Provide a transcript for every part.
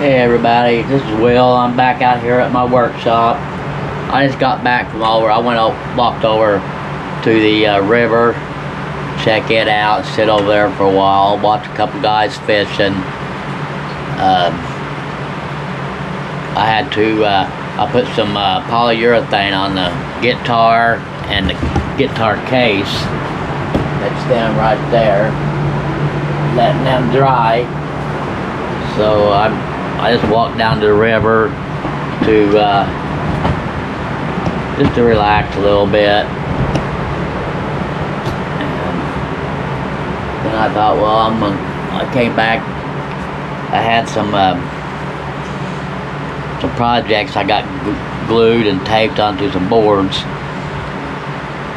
Hey everybody, this is Will. I'm back out here at my workshop. I just got back from I walked over to the river, check it out, sit over there for a while, watch a couple guys fishing. I put some polyurethane on the guitar and the guitar case that's down right there, letting them dry. So I just walked down to the river to just to relax a little bit. And then I thought, well, I came back. I had some projects I got glued and taped onto some boards,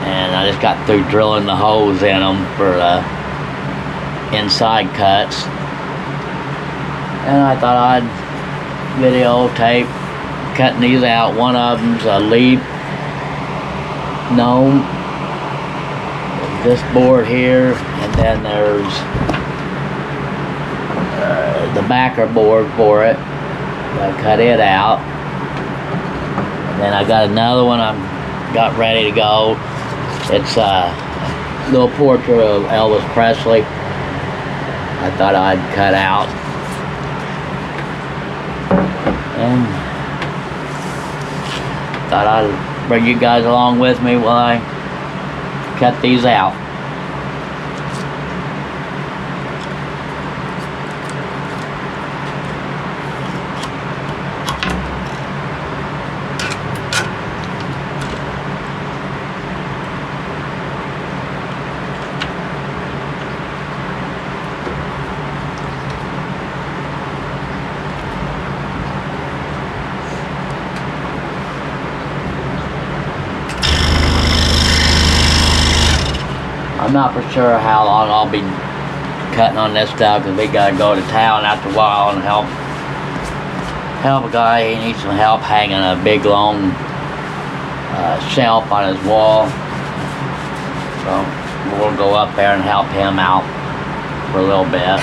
and I just got through drilling the holes in them for inside cuts. And I thought I'd videotape cutting these out. One of them's a leaf gnome, this board here, and then there's the backer board for it. I cut it out. And then I got another one got ready to go. It's a little portrait of Elvis Presley. I thought I'd cut out. And thought I'd bring you guys along with me while I cut these out. I'm not for sure how long I'll be cutting on this stuff, because we gotta go to town after a while and help a guy. He needs some help hanging a big long shelf on his wall. So we'll go up there and help him out for a little bit.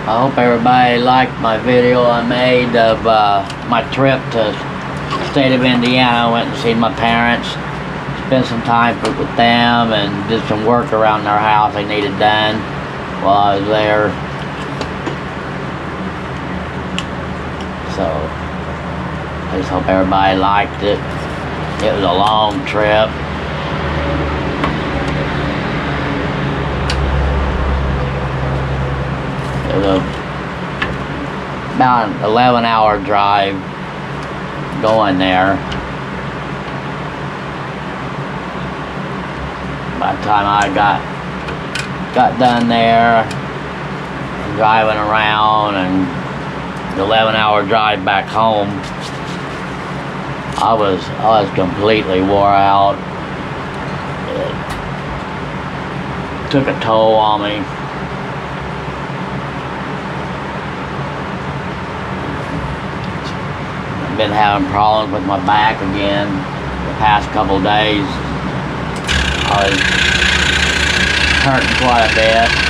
I hope everybody liked my video I made of my trip to the state of Indiana. I went and seen my parents, spent some time with them, and did some work around their house they needed done while I was there. So I just hope everybody liked it. It was a long trip. It was about an 11-hour drive going there. By the time I got done there, driving around, and the 11-hour drive back home, I was completely wore out. It took a toll on me. been having problems with my back again the past couple days. I was hurting quite a bit.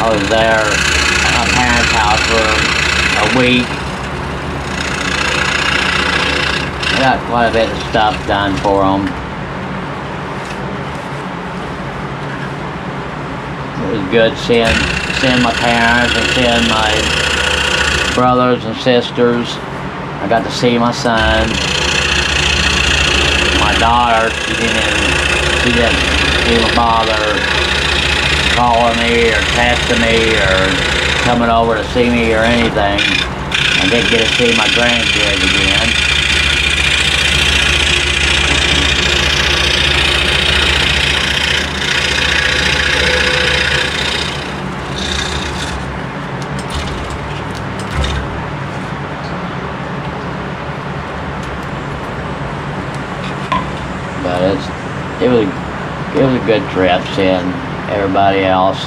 I was there at my parents' house for a week. I got quite a bit of stuff done for them. It was good seeing my parents and seeing my brothers and sisters. I got to see my son. My daughter, she didn't even bother calling me or texting me or coming over to see me or anything. I didn't get to see my grandkids again. But it was a good trip seeing everybody else.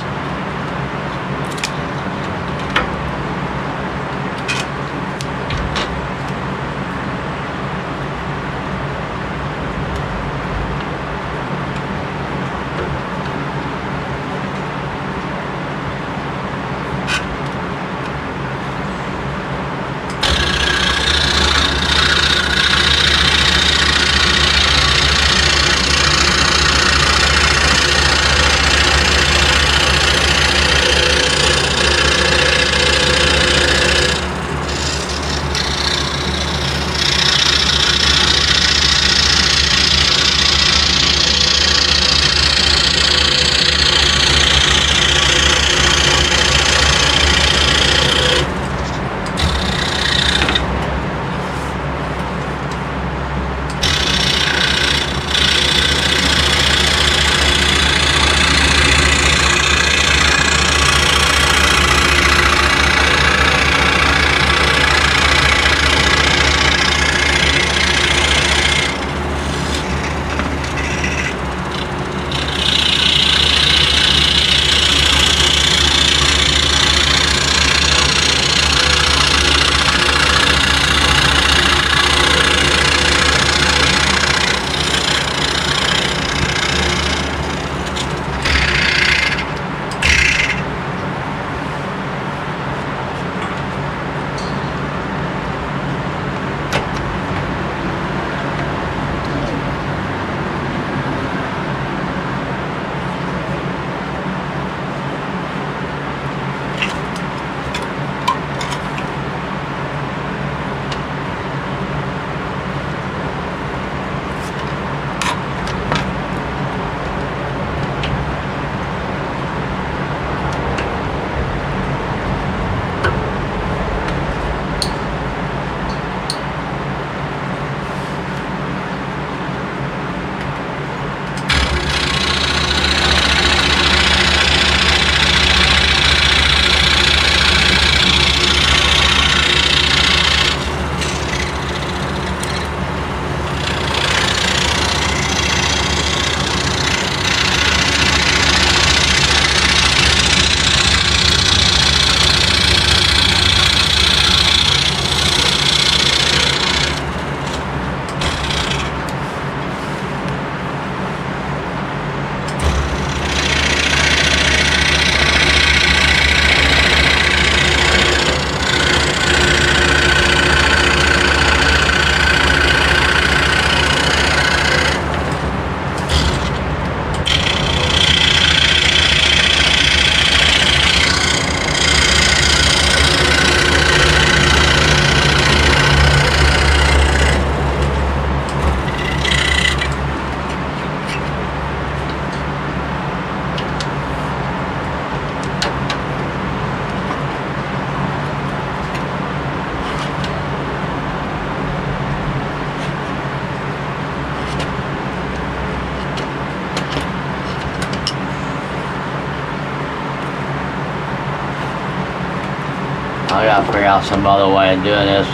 I gotta figure out some other way of doing this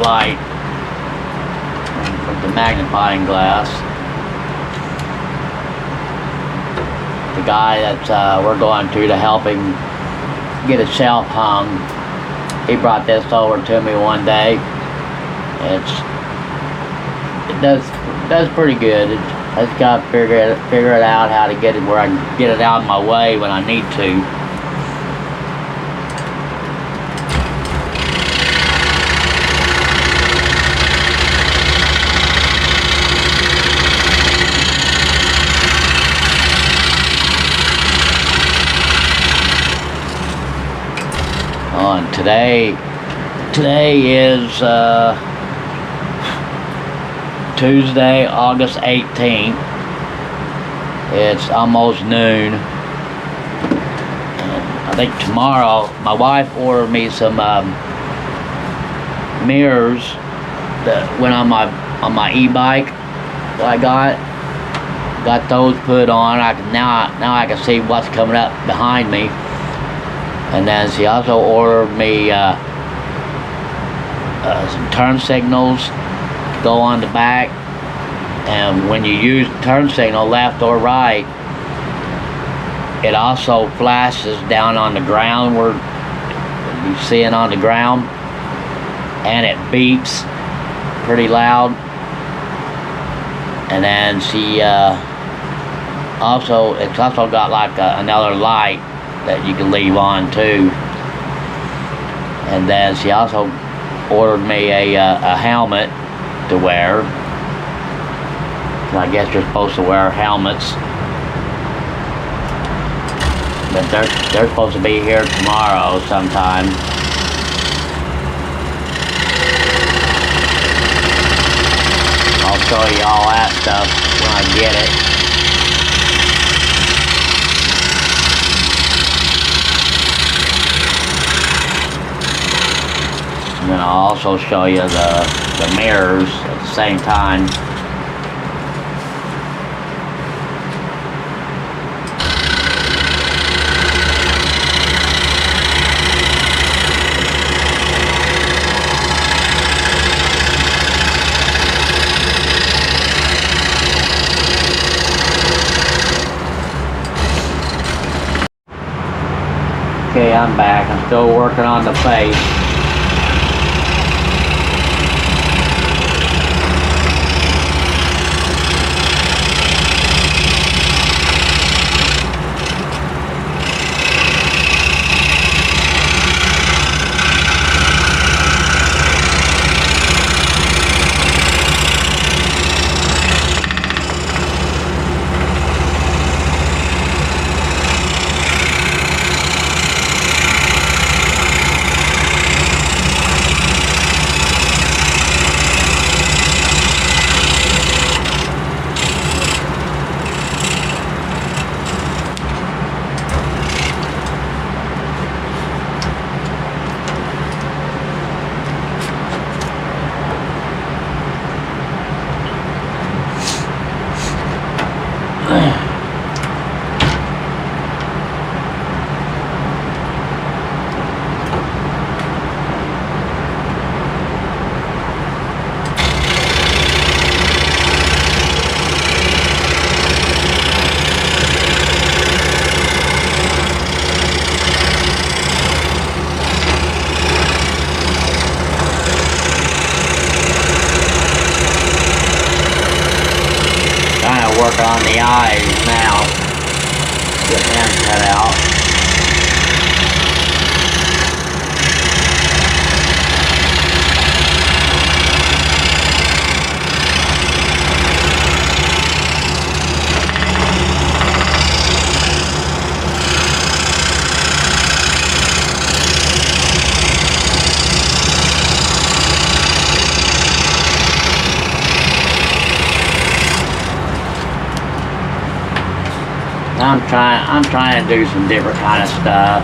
light with the magnifying glass. The guy that we're going to help him get his shelf hung, he brought this over to me one day. It does pretty good. I just gotta figure it out how to get it where I can get it out of my way when I need to. And today is Tuesday, August 18th. It's almost noon. And I think tomorrow, my wife ordered me some mirrors that went on my e-bike that I got those put on. Now I can see what's coming up behind me. And then she also ordered me some turn signals to go on the back. And when you use the turn signal left or right, it also flashes down on the ground where you see it on the ground, and it beeps pretty loud. And then she it's also got like another light that you can leave on too. And then she also ordered me a helmet to wear. I guess you're supposed to wear helmets, but they're supposed to be here tomorrow sometime. I'll show you all that stuff when I get it. And then I'll also show you the mirrors at the same time. Okay, I'm back. I'm still working on the face. Working on the eyes now. Get them cut out. I'm trying to do some different kind of stuff.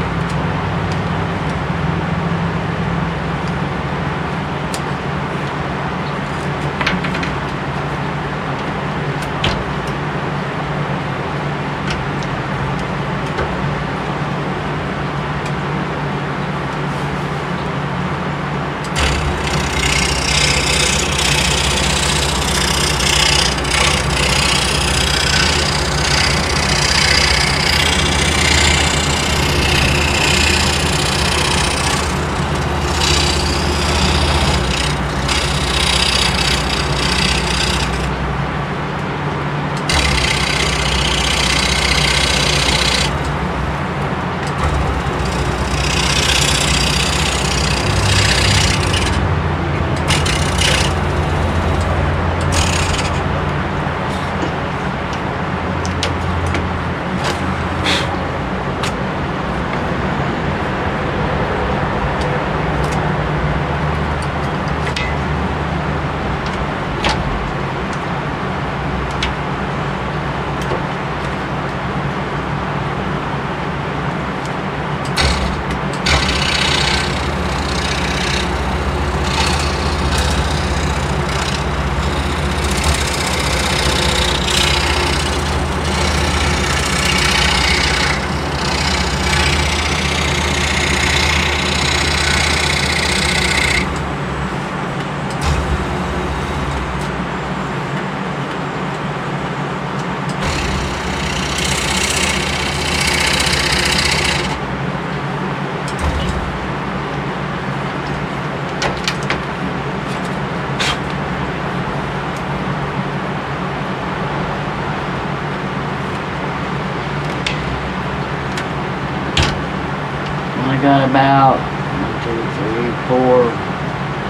got about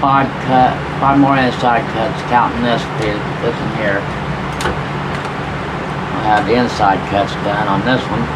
5 more inside cuts, counting this one here. I'll have the inside cuts done on this one.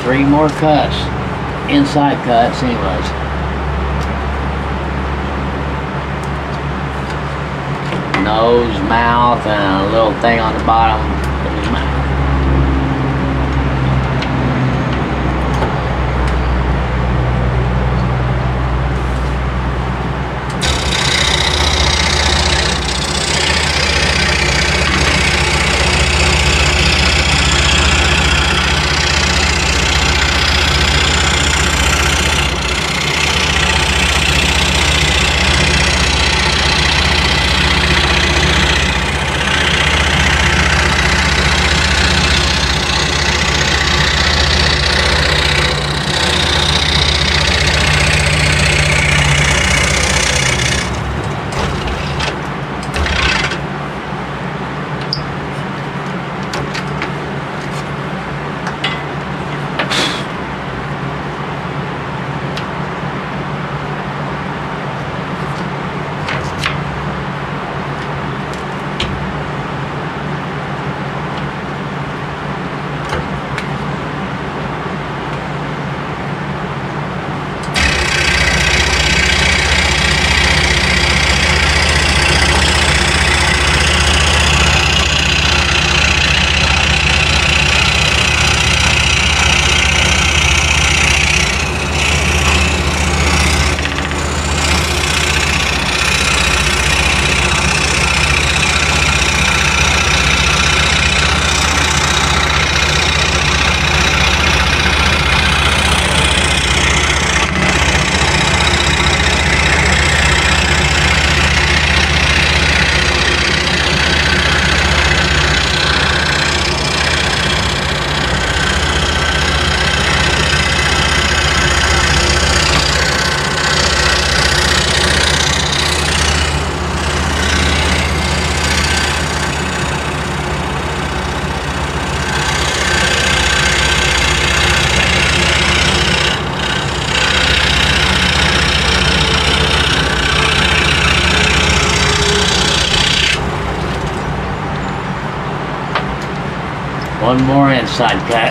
Three more cuts, inside cuts anyways. Nose, mouth, and a little thing on the bottom of his mouth. One more inside cut.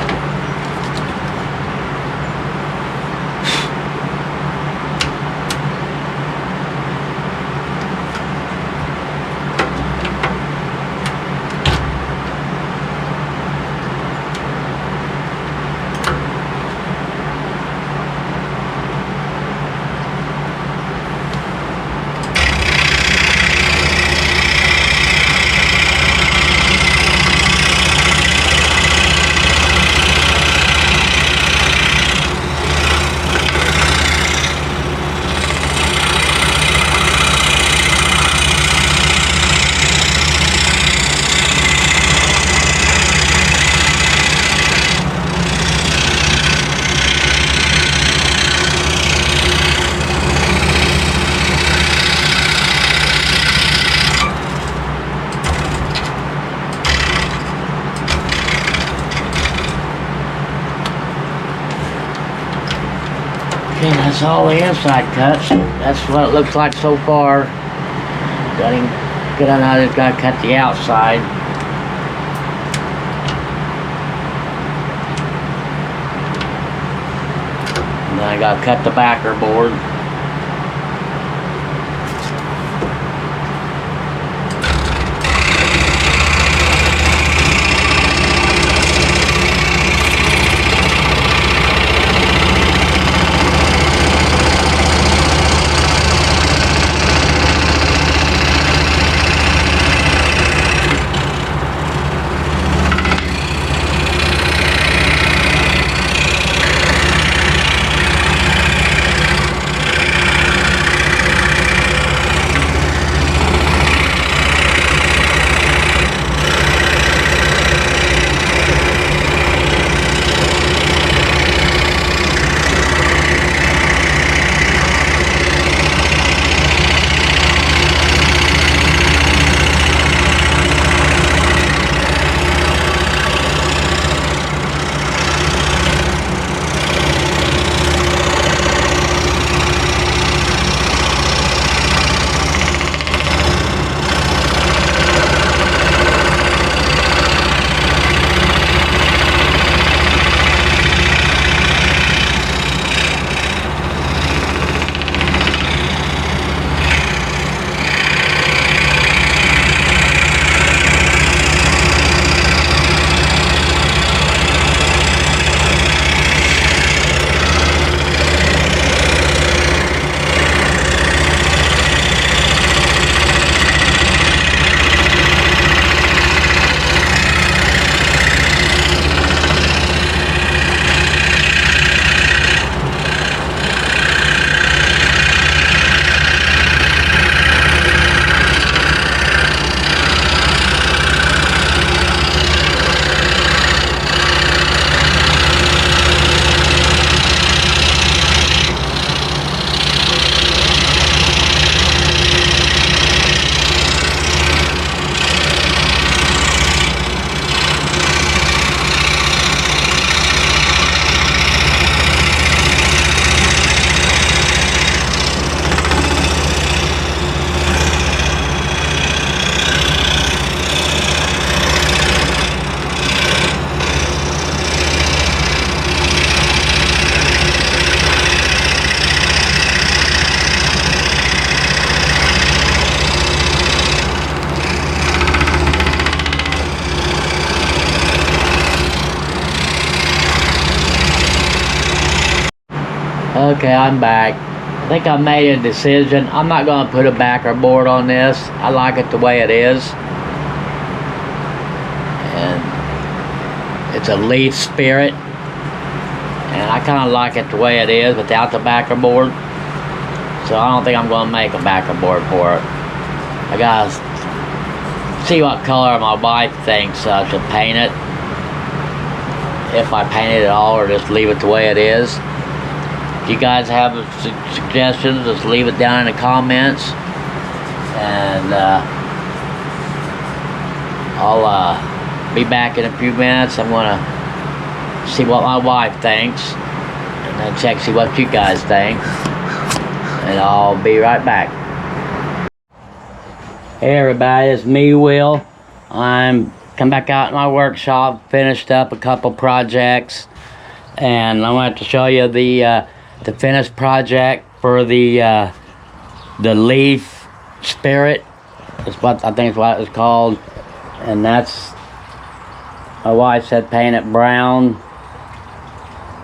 That's all the inside cuts. That's what it looks like so far. Got him good on how I just gotta cut the outside. And then I gotta cut the backer board. Okay, I'm back. I think I made a decision. I'm not going to put a backer board on this. I like it the way it is. And it's a Leaf Spirit. And I kind of like it the way it is without the backer board. So I don't think I'm going to make a backer board for it. I got to see what color my wife thinks I should paint it. If I paint it at all or just leave it the way it is. If you guys have suggestions, just leave it down in the comments, and I'll be back in a few minutes. I'm gonna see what my wife thinks, and then check see what you guys think, and I'll be right back. Hey everybody, it's me, Will. I'm come back out in my workshop, finished up a couple projects, and I wanted to show you the finished project for the Leaf Spirit. Is what I think is what it's called, and that's my wife said paint it brown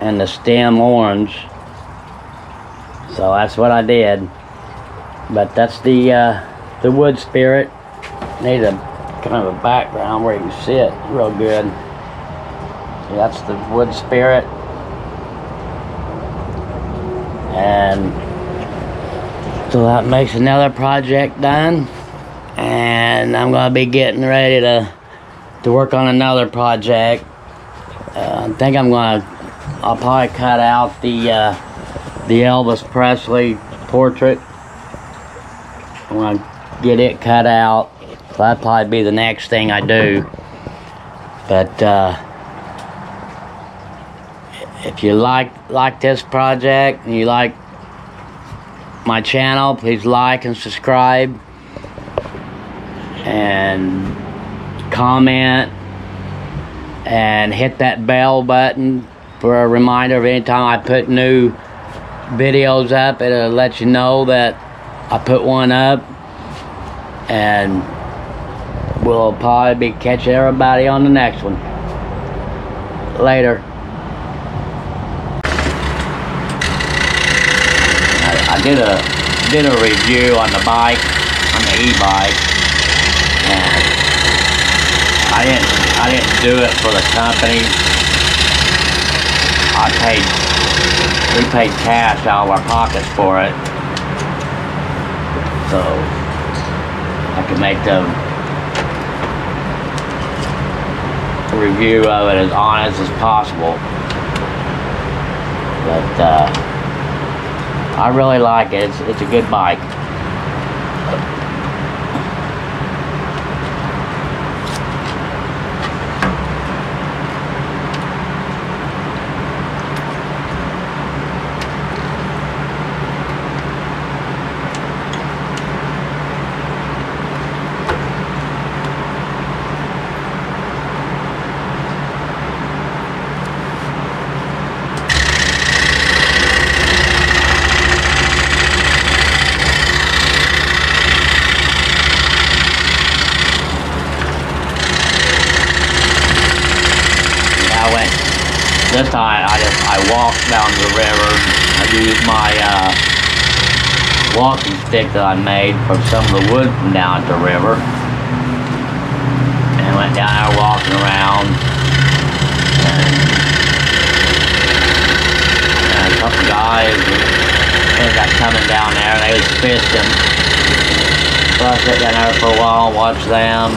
and the stem orange, so that's what I did. But that's the wood spirit. Need a kind of a background where you can see it real good. See, that's the wood spirit. And so that makes another project done, and I'm gonna be getting ready to work on another project. I think I'll probably cut out the Elvis Presley portrait. I'm gonna get it cut out. So that'll probably be the next thing I do. But if you like this project and you like my channel, please like and subscribe and comment and hit that bell button for a reminder of any time I put new videos up. It'll let you know that I put one up, and we'll probably be catching everybody on the next one. Later. I did a review on the bike, on the e-bike, and I didn't do it for the company. We paid cash out of our pockets for it, so I could make the review of it as honest as possible. But I really like it. It's a good bike. This time I walked down the river. I used my walking stick that I made from some of the wood from down at the river, and went down there walking around, and a couple guys ended up coming down there, and they was fishing. So I sat down there for a while and watched them.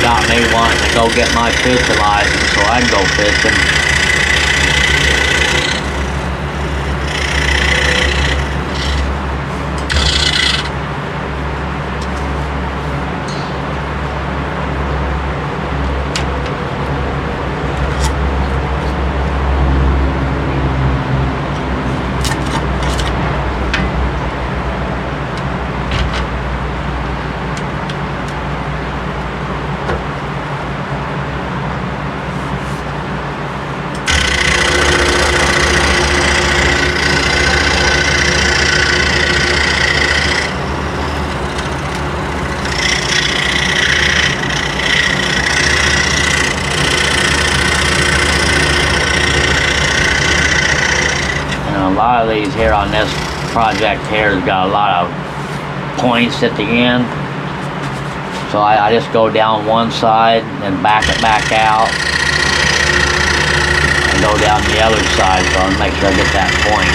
Got me wanting to go get my fishing license so I can go fishing. A lot of these here on this project here has got a lot of points at the end, so I just go down one side and back it back out and go down the other side, so I'll make sure I get that point.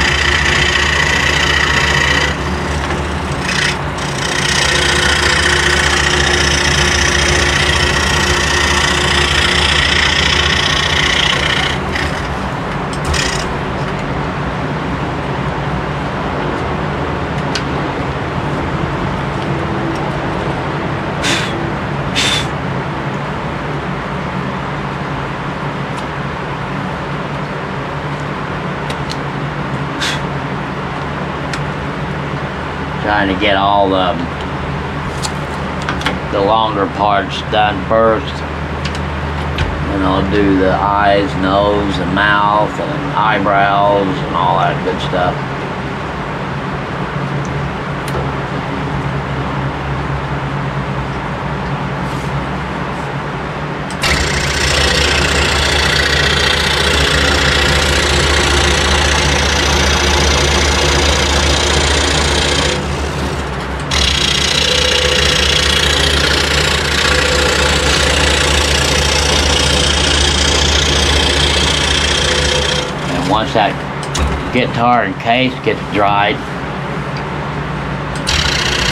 Trying to get all the longer parts done first, and I'll do the eyes, nose, and mouth, and eyebrows, and all that good stuff. Once that guitar and case gets dried,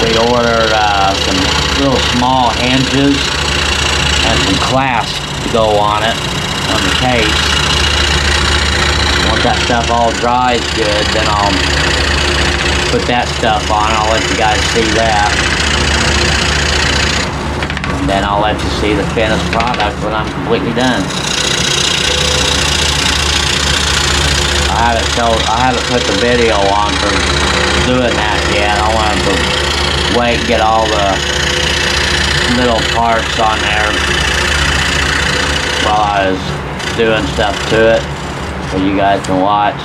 we ordered some little small hinges and some clasps to go on it, on the case. Once that stuff all dries good, then I'll put that stuff on. I'll let you guys see that, and then I'll let you see the finished product when I'm completely done. I haven't put the video on for doing that yet. I wanted to wait and get all the little parts on there while I was doing stuff to it, so you guys can watch.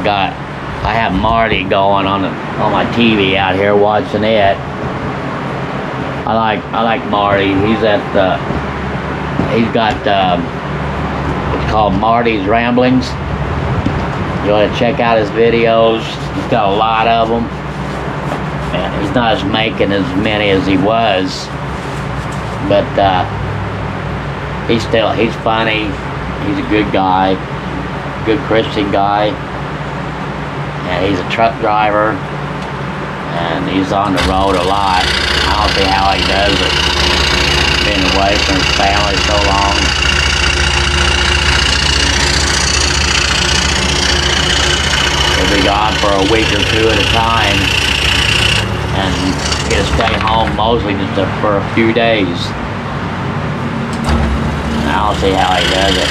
I have Marty going on my TV out here watching it. I like Marty. He's got it's called Marty's Ramblings. You want to check out his videos. He's got a lot of them, and he's not making as many as he was, but he's funny. He's a good guy, good Christian guy. And he's a truck driver, and he's on the road a lot. I don't see how he does it, being away from his family so long. He'll be gone for a week or two at a time, and he'll stay home mostly just for a few days. I don't see how he does it.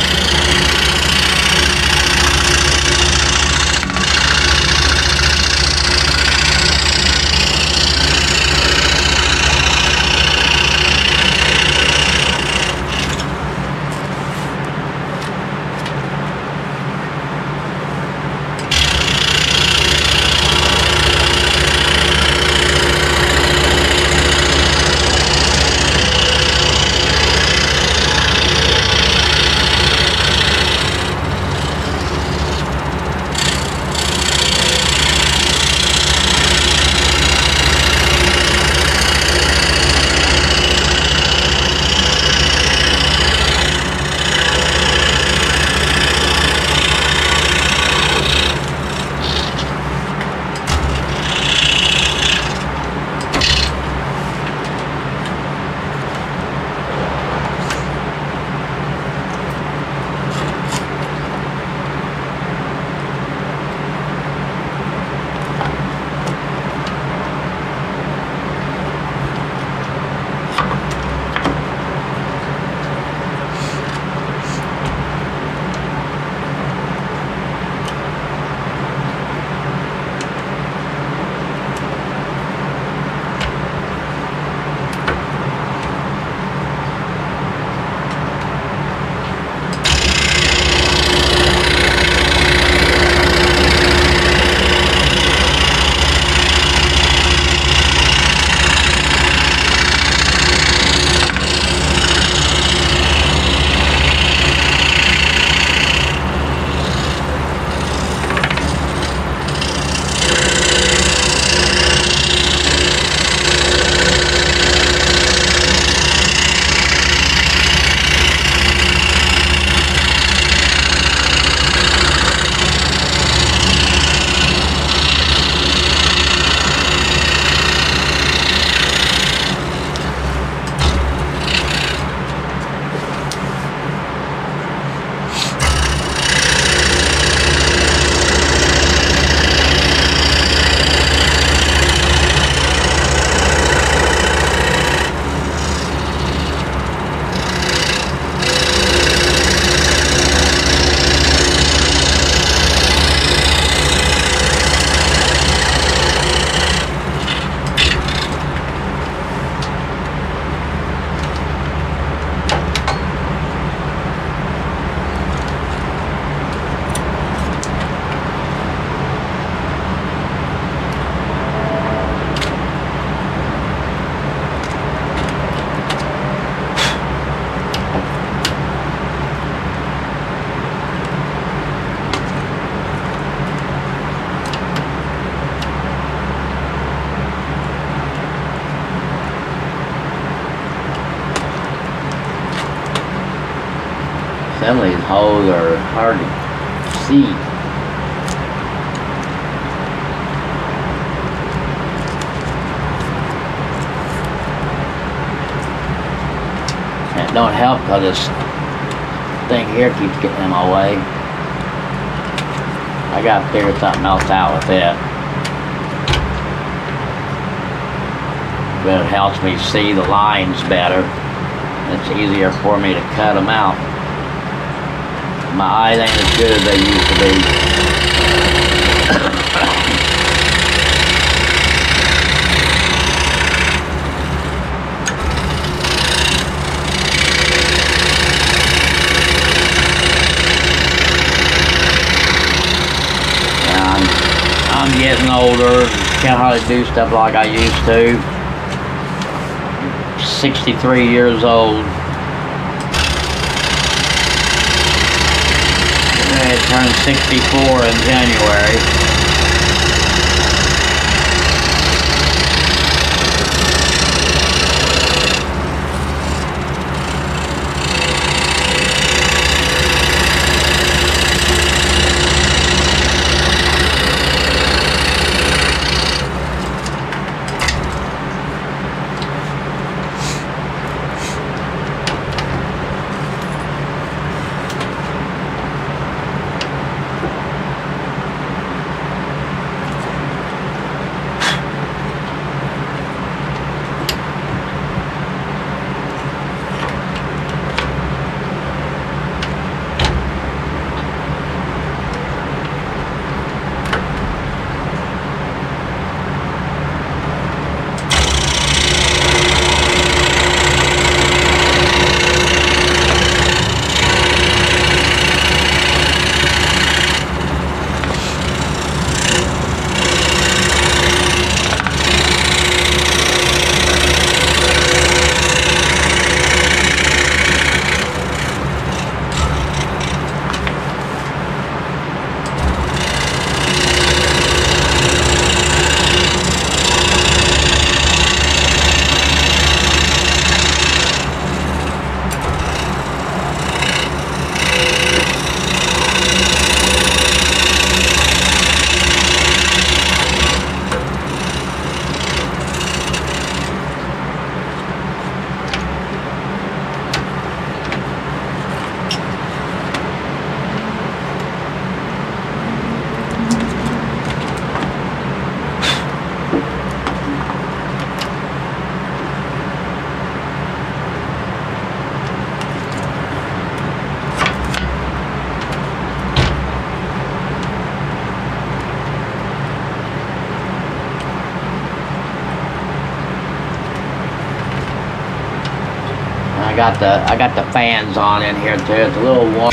Some of these holes are hard to see. And it don't help because this thing here keeps getting in my way. I gotta figure something else out with it. But it helps me see the lines better. It's easier for me to cut them out. My eyes ain't as good as they used to be. I'm getting older, can't hardly do stuff like I used to. 63 years old. I turned 64 in January. I got the fans on in here too. It's a little warm.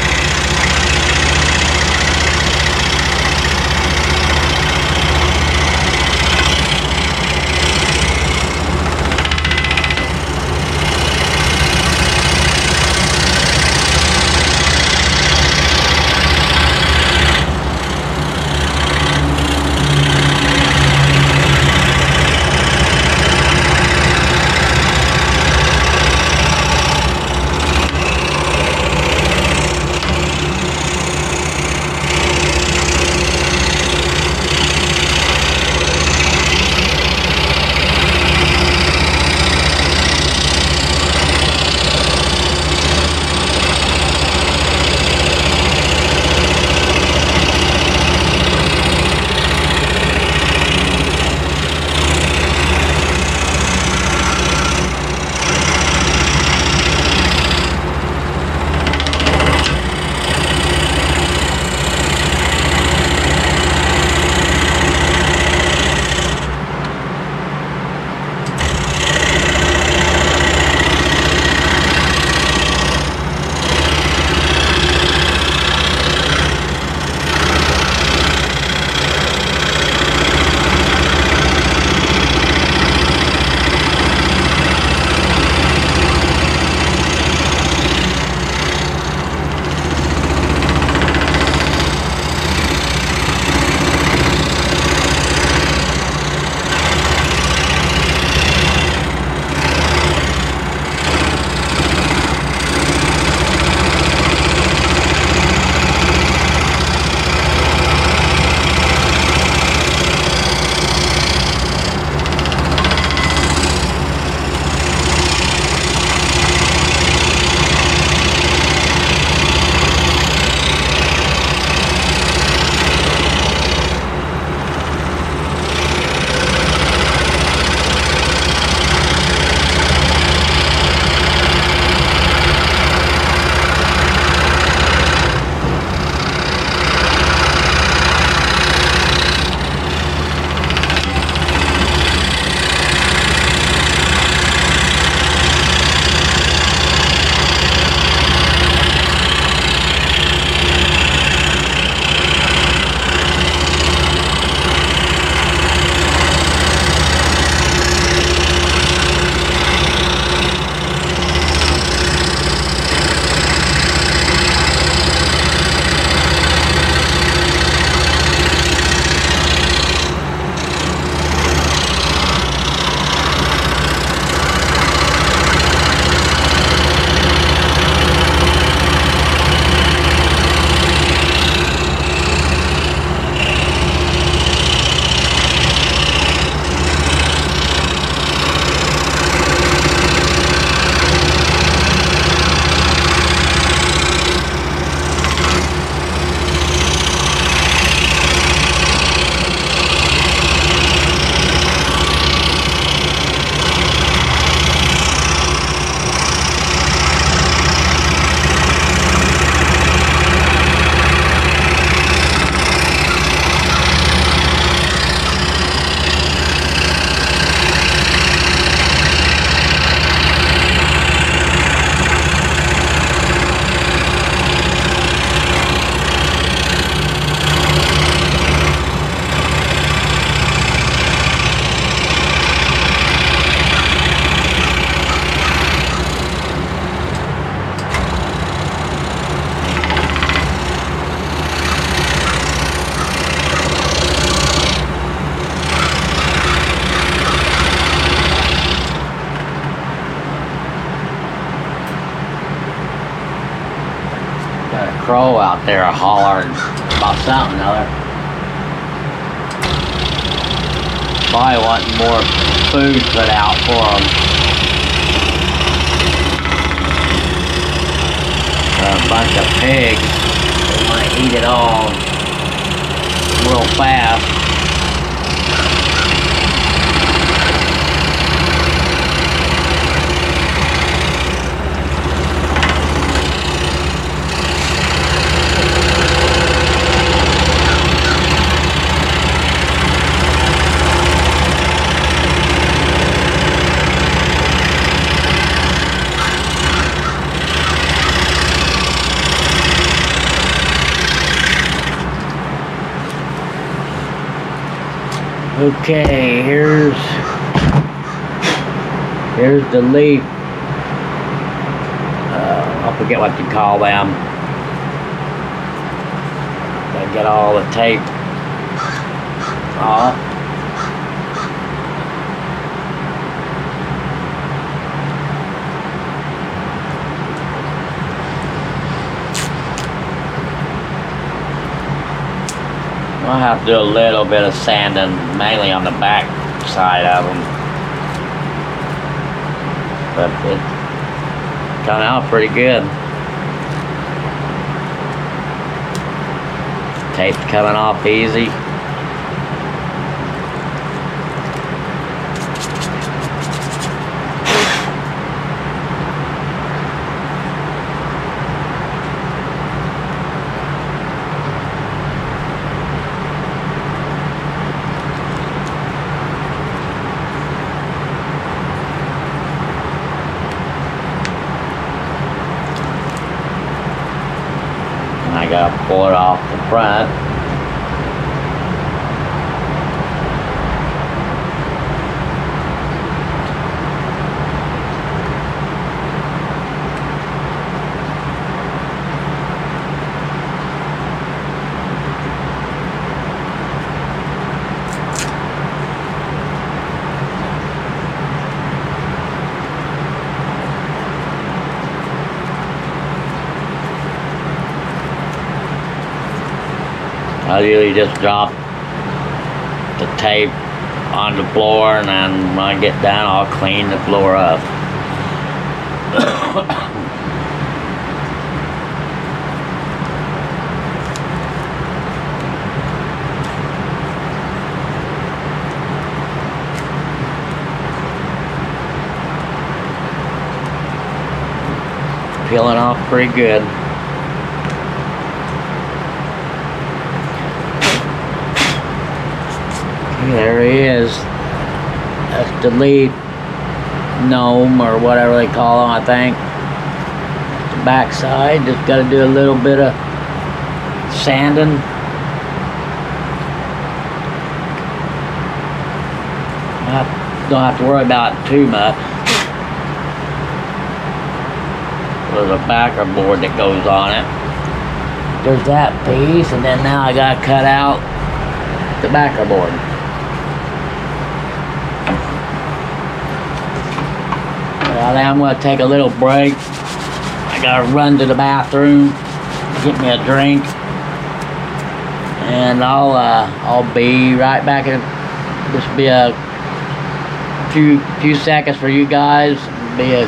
out there hollering about something or other. Probably wanting more food put out for them. A bunch of pigs. They want to eat it all real fast. Okay, here's the leaf. I forget what you call them. They get all the tape off. I'll have to do a little bit of sanding, mainly on the back side of them. But it's coming out pretty good. Tape's coming off easy. I gotta pull it off the front. I usually just drop the tape on the floor, and then when I get done, I'll clean the floor up. Peeling off pretty good. There he is. That's the leaf gnome or whatever they call him, I think. The back side, just got to do a little bit of sanding. Don't have to worry about it too much. There's a backer board that goes on it. There's that piece, and then now I got to cut out the backer board. Well, I'm going to take a little break. I got to run to the bathroom, get me a drink, and I'll be right back. This will be a few seconds for you guys. Be a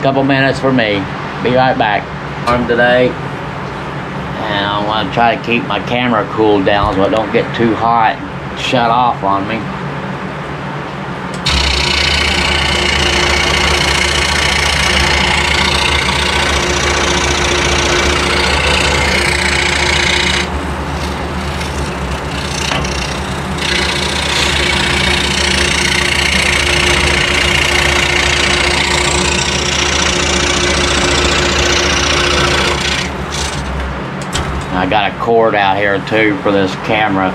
couple minutes for me. Be right back. I'm today, and I want to try to keep my camera cooled down so it don't get too hot and shut off on me. I got a cord out here too for this camera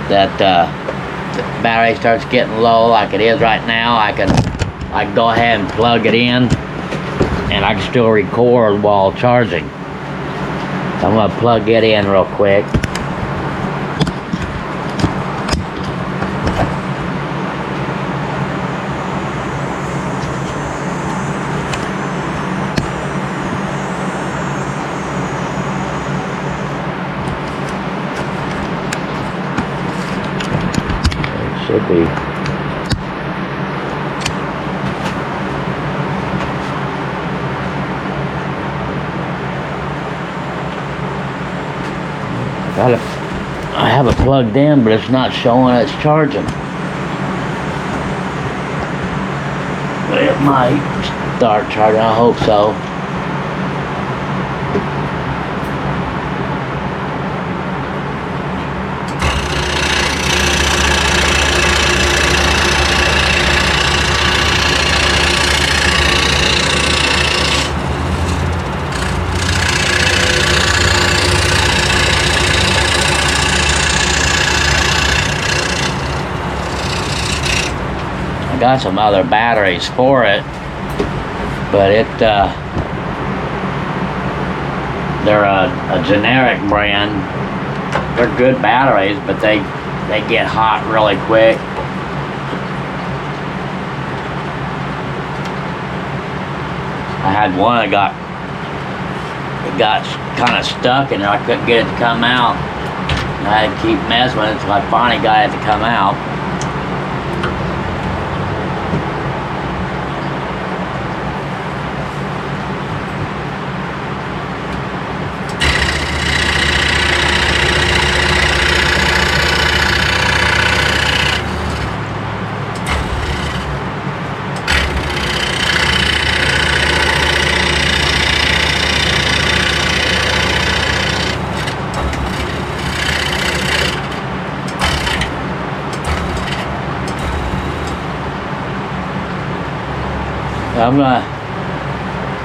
that the battery starts getting low like it is right now. I can go ahead and plug it in, and I can still record while charging. So I'm gonna plug it in real quick. Should be. I have it plugged in, but it's not showing it's charging. It might start charging, I hope so. Got some other batteries for it, but they're a generic brand. They're good batteries, but they get hot really quick. I had one that got kind of stuck in there. I couldn't get it to come out. I had to keep messing with it until I finally got it to come out.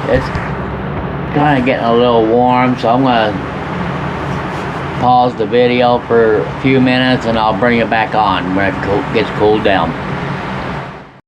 It's kind of getting a little warm, so I'm gonna pause the video for a few minutes and I'll bring it back on when it gets cooled down.